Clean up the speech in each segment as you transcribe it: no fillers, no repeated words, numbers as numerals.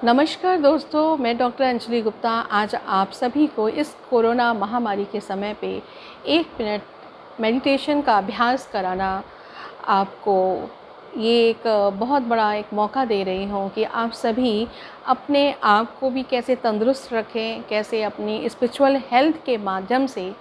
नमस्कार दोस्तों, मैं डॉक्टर अंजलि गुप्ता आज आप सभी को इस कोरोना महामारी के समय पे 1 मिनट मेडिटेशन का अभ्यास कराना आपको ये एक बहुत बड़ा एक मौका दे रही हूँ कि आप सभी अपने आप को भी कैसे तंदुरुस्त रखें, कैसे अपनी स्पिरिचुअल हेल्थ के माध्यम से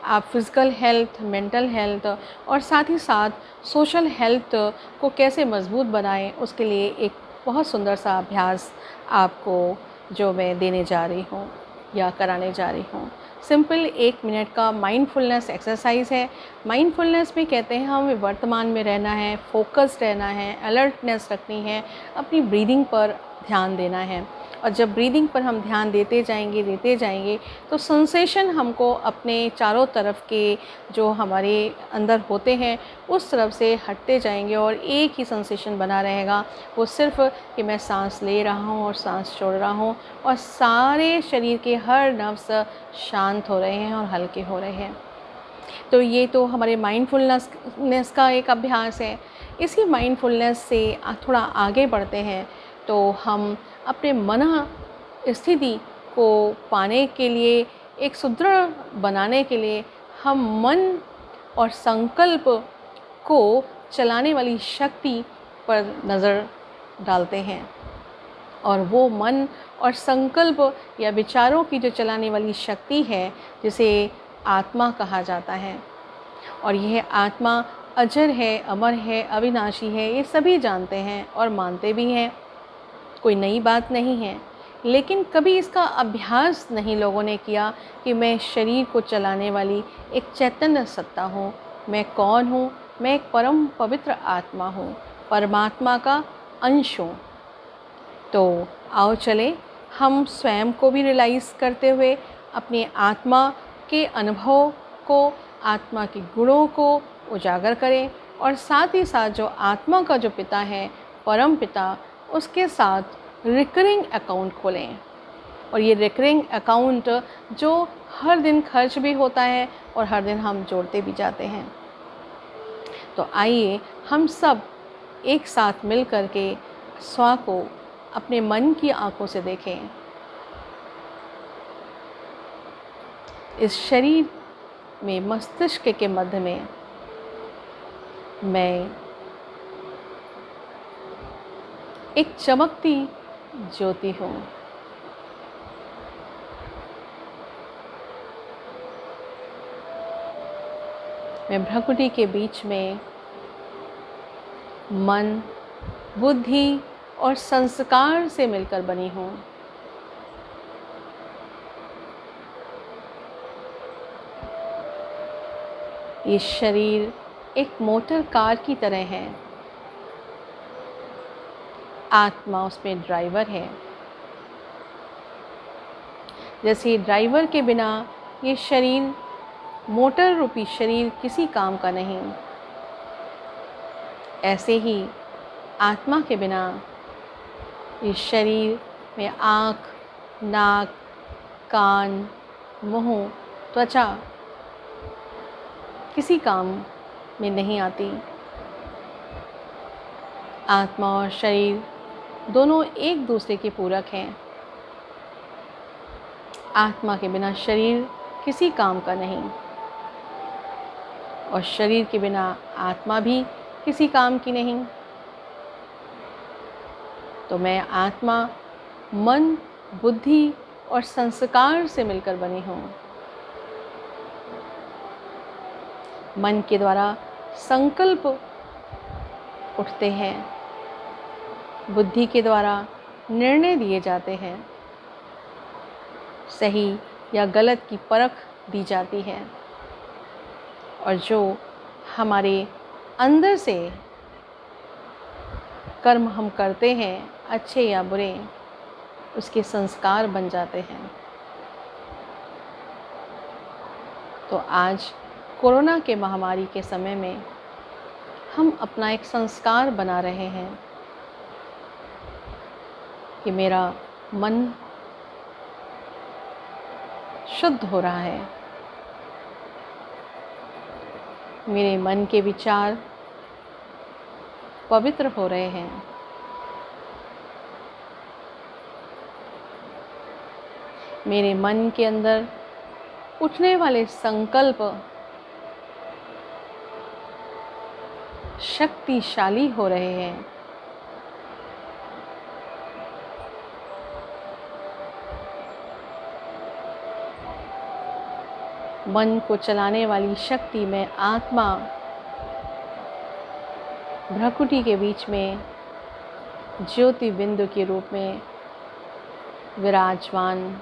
आप फिज़िकल हेल्थ, मेंटल हेल्थ और साथ ही साथ सोशल हेल्थ को कैसे मज़बूत बनाएं, उसके लिए एक बहुत सुंदर सा अभ्यास आपको जो मैं देने जा रही हूँ या कराने जा रही हूँ। सिंपल 1 मिनट का माइंडफुलनेस एक्सरसाइज है। माइंडफुलनेस में कहते हैं हमें वर्तमान में रहना है, फोकस्ड रहना है, अलर्टनेस रखनी है, अपनी ब्रीदिंग पर ध्यान देना है। और जब ब्रीदिंग पर हम ध्यान देते जाएंगे तो सेंसेशन हमको अपने चारों तरफ के जो हमारे अंदर होते हैं उस तरफ से हटते जाएंगे और एक ही सेंसेशन बना रहेगा, वो सिर्फ कि मैं सांस ले रहा हूँ और सांस छोड़ रहा हूँ और सारे शरीर के हर नर्व्स शांत हो रहे हैं और हल्के हो रहे हैं। तो ये तो हमारे माइंडफुलनेस का एक अभ्यास है। इसी माइंडफुलनेस से थोड़ा आगे बढ़ते हैं तो हम अपने मन स्थिति को पाने के लिए, एक सुदृढ़ बनाने के लिए हम मन और संकल्प को चलाने वाली शक्ति पर नज़र डालते हैं। और वो मन और संकल्प या विचारों की जो चलाने वाली शक्ति है, जिसे आत्मा कहा जाता है। और यह आत्मा अजर है, अमर है, अविनाशी है, ये सभी जानते हैं और मानते भी हैं। कोई नई बात नहीं है, लेकिन कभी इसका अभ्यास नहीं लोगों ने किया कि मैं शरीर को चलाने वाली एक चैतन्य सत्ता हूँ। मैं कौन हूँ? मैं एक परम पवित्र आत्मा हूँ, परमात्मा का अंश हूँ। तो आओ चले हम स्वयं को भी रियलाइज़ करते हुए अपनी आत्मा के अनुभव को, आत्मा के गुणों को उजागर करें और साथ ही साथ जो आत्मा का जो पिता है, परम पिता, उसके साथ रिकरिंग अकाउंट खोलें। और ये रिकरिंग अकाउंट जो हर दिन खर्च भी होता है और हर दिन हम जोड़ते भी जाते हैं। तो आइए हम सब एक साथ मिल कर के स्व को अपने मन की आंखों से देखें। इस शरीर में, मस्तिष्क के मध्य में मैं एक चमकती ज्योति हूँ। मैं भ्रकुटी के बीच में मन, बुद्धि और संस्कार से मिलकर बनी हूँ। ये शरीर एक मोटर कार की तरह है। आत्मा उसमें ड्राइवर है। जैसे ड्राइवर के बिना ये शरीर, मोटर रूपी शरीर, किसी काम का नहीं, ऐसे ही आत्मा के बिना इस शरीर में आँख, नाक, कान, मुँह, त्वचा किसी काम में नहीं आती। आत्मा और शरीर दोनों एक दूसरे के पूरक हैं। आत्मा के बिना शरीर किसी काम का नहीं और शरीर के बिना आत्मा भी किसी काम की नहीं। तो मैं आत्मा, मन, बुद्धि और संस्कार से मिलकर बनी हूँ। मन के द्वारा संकल्प उठते हैं, बुद्धि के द्वारा निर्णय दिए जाते हैं, सही या गलत की परख दी जाती है और जो हमारे अंदर से कर्म हम करते हैं, अच्छे या बुरे, उसके संस्कार बन जाते हैं। तो आज कोरोना के महामारी के समय में हम अपना एक संस्कार बना रहे हैं कि मेरा मन शुद्ध हो रहा है, मेरे मन के विचार पवित्र हो रहे हैं, मेरे मन के अंदर उठने वाले संकल्प शक्तिशाली हो रहे हैं। मन को चलाने वाली शक्ति में आत्मा भ्रकुटी के बीच में ज्योति बिंदु के रूप में विराजमान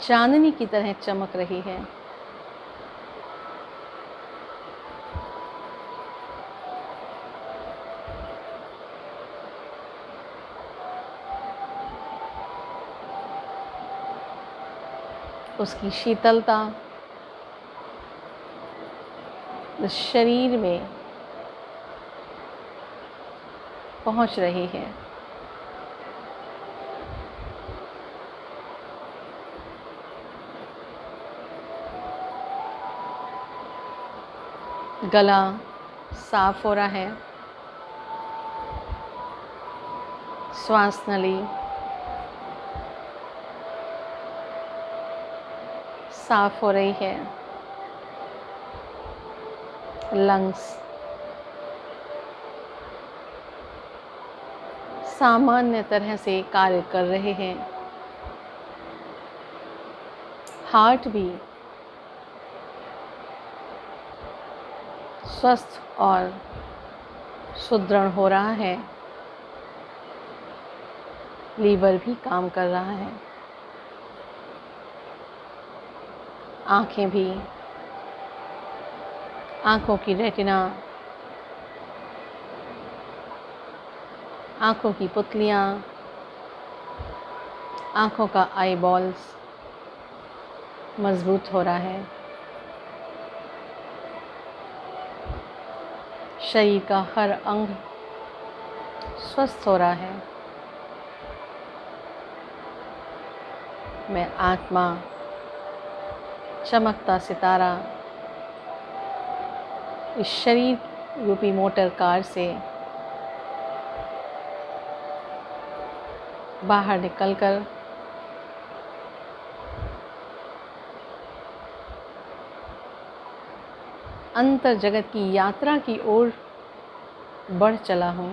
चांदनी की तरह चमक रही है। उसकी शीतलता शरीर में पहुंच रही है। गला साफ हो रहा है, श्वास नली साफ हो रही है, लंग्स सामान्य तरह से कार्य कर रहे हैं, हार्ट भी स्वस्थ और सुदृढ़ हो रहा है, लीवर भी काम कर रहा है, आँखें भी, आँखों की रेटिना, आँखों की पुतलियाँ, आँखों का आई बॉल्स मजबूत हो रहा है। शरीर का हर अंग स्वस्थ हो रहा है। मैं आत्मा, चमकता सितारा, इस शरीर रूपी मोटर कार से बाहर निकलकर अंतर जगत की यात्रा की ओर बढ़ चला हूँ।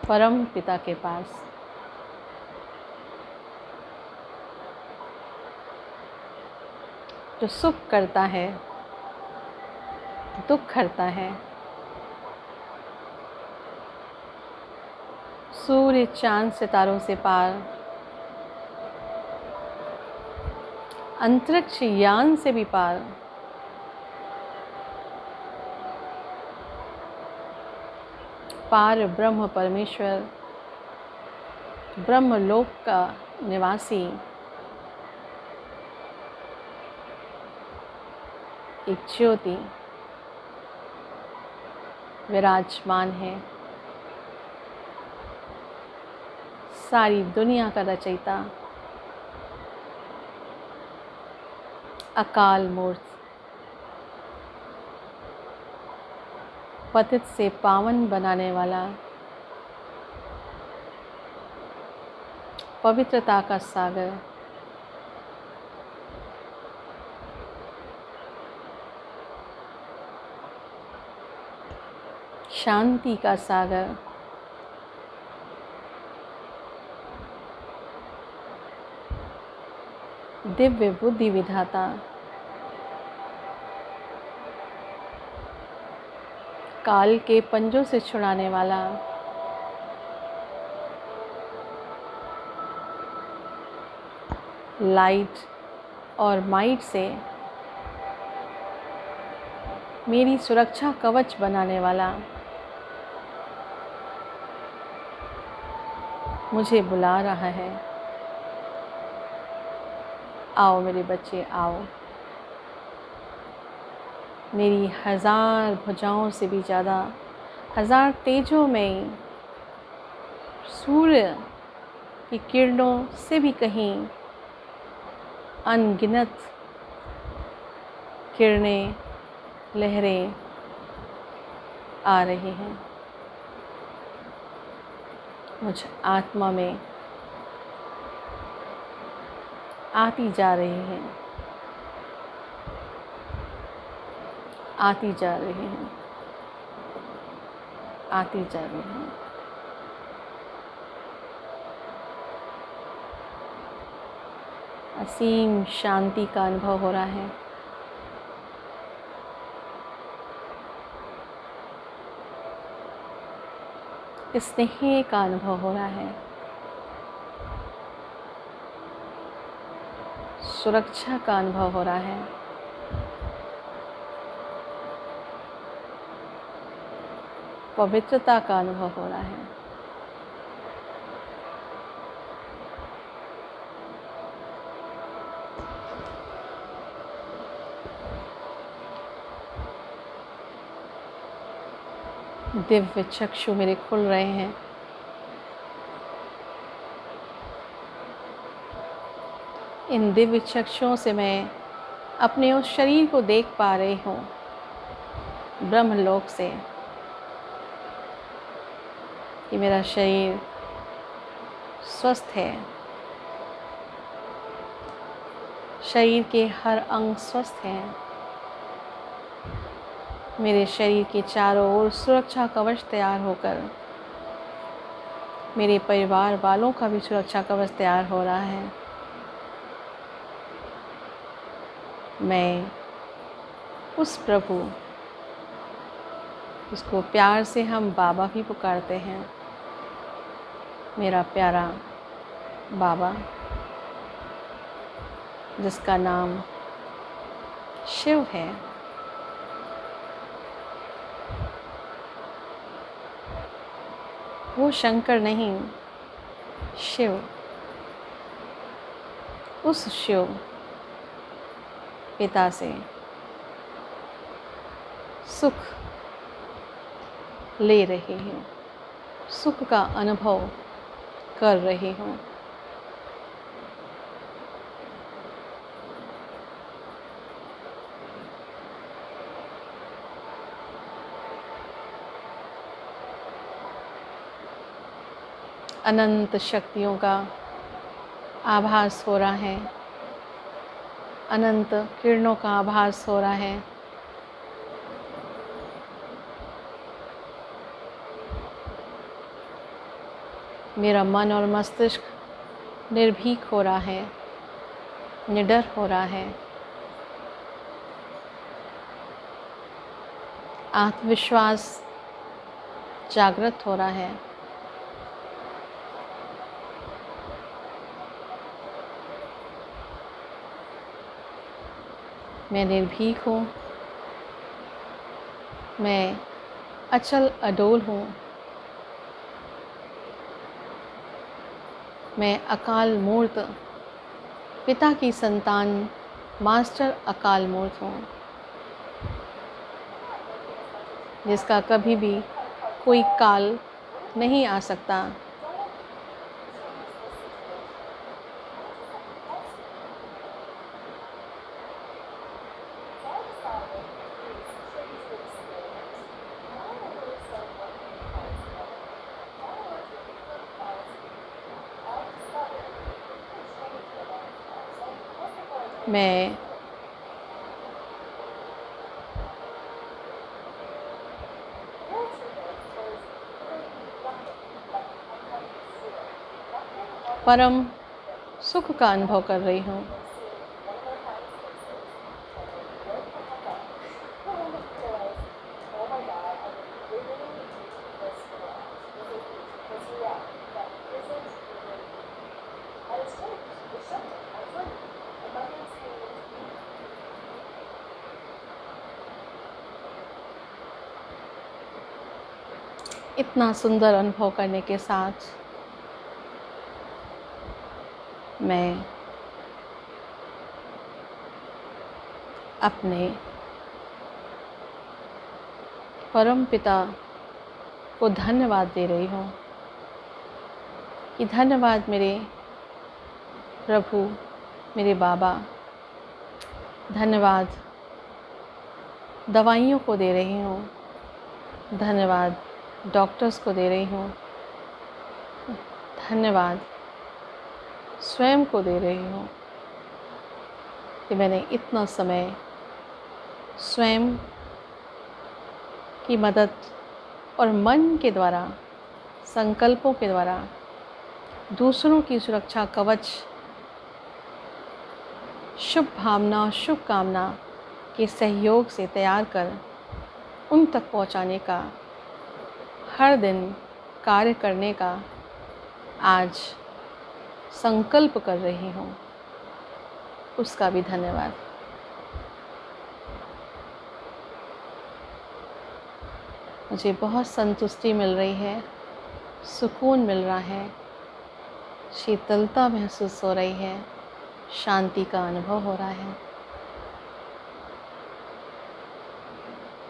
परम पिता के पास। जो सुख करता है, दुख करता है, सूर्य चांद सितारों से पार, अंतरिक्ष यान से भी पार, पार ब्रह्म परमेश्वर, ब्रह्मलोक का निवासी एक ज्योति विराजमान है। सारी दुनिया का रचयिता, अकाल मूर्त, पतित से पावन बनाने वाला, पवित्रता का सागर, शांति का सागर, दिव्य बुद्धि विधाता, काल के पंजों से छुड़ाने वाला, लाइट और माइट से मेरी सुरक्षा कवच बनाने वाला, मुझे बुला रहा है। आओ मेरे बच्चे, आओ। मेरी 1000 भुजाओं से भी ज़्यादा, 1000 तेजों में, सूर्य की किरणों से भी कहीं अनगिनत किरणें, लहरें आ रही हैं। मुझ आत्मा में आती जा रही हैं, आती जा रही हैं, आती जा रही हैं। असीम शांति का अनुभव हो रहा है। स्नेह का अनुभव हो रहा है। सुरक्षा का अनुभव हो रहा है। पवित्रता का अनुभव हो रहा है। दिव्य चक्षु मेरे खुल रहे हैं। इन दिव्य चक्षुओं से मैं अपने उस शरीर को देख पा रही हूँ, ब्रह्मलोक से, कि मेरा शरीर स्वस्थ है। शरीर के हर अंग स्वस्थ हैं। मेरे शरीर के चारों ओर सुरक्षा कवच तैयार होकर मेरे परिवार वालों का भी सुरक्षा कवच तैयार हो रहा है। मैं उस प्रभु, उसको प्यार से हम बाबा भी पुकारते हैं, मेरा प्यारा बाबा, जिसका नाम शिव है, वो शंकर नहीं, शिव, उस शिव पिता से सुख ले रही हूँ, सुख का अनुभव कर रही हूँ। अनंत शक्तियों का आभास हो रहा है, अनंत किरणों का आभास हो रहा है। मेरा मन और मस्तिष्क निर्भीक हो रहा है, निडर हो रहा है। आत्मविश्वास जागृत हो रहा है। मैं निर्भीक हूँ, मैं अचल अडोल हूँ, मैं अकाल मूर्त पिता की संतान मास्टर अकाल मूर्त हूँ, जिसका कभी भी कोई काल नहीं आ सकता। मैं परम सुख का अनुभव कर रही हूँ। इतना सुंदर अनुभव करने के साथ मैं अपने परम पिता को धन्यवाद दे रही हूँ कि धन्यवाद मेरे प्रभु, मेरे बाबा। धन्यवाद दवाइयों को दे रही हूँ, धन्यवाद डॉक्टर्स को दे रही हूँ, धन्यवाद स्वयं को दे रही हूँ कि मैंने इतना समय स्वयं की मदद और मन के द्वारा, संकल्पों के द्वारा दूसरों की सुरक्षा कवच, शुभ भावना और शुभकामना के सहयोग से तैयार कर उन तक पहुंचाने का, हर दिन कार्य करने का आज संकल्प कर रही हूँ, उसका भी धन्यवाद। मुझे बहुत संतुष्टि मिल रही है, सुकून मिल रहा है, शीतलता महसूस हो रही है, शांति का अनुभव हो रहा है।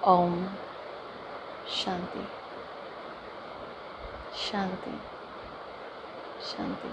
ओम शांति शांति शांति।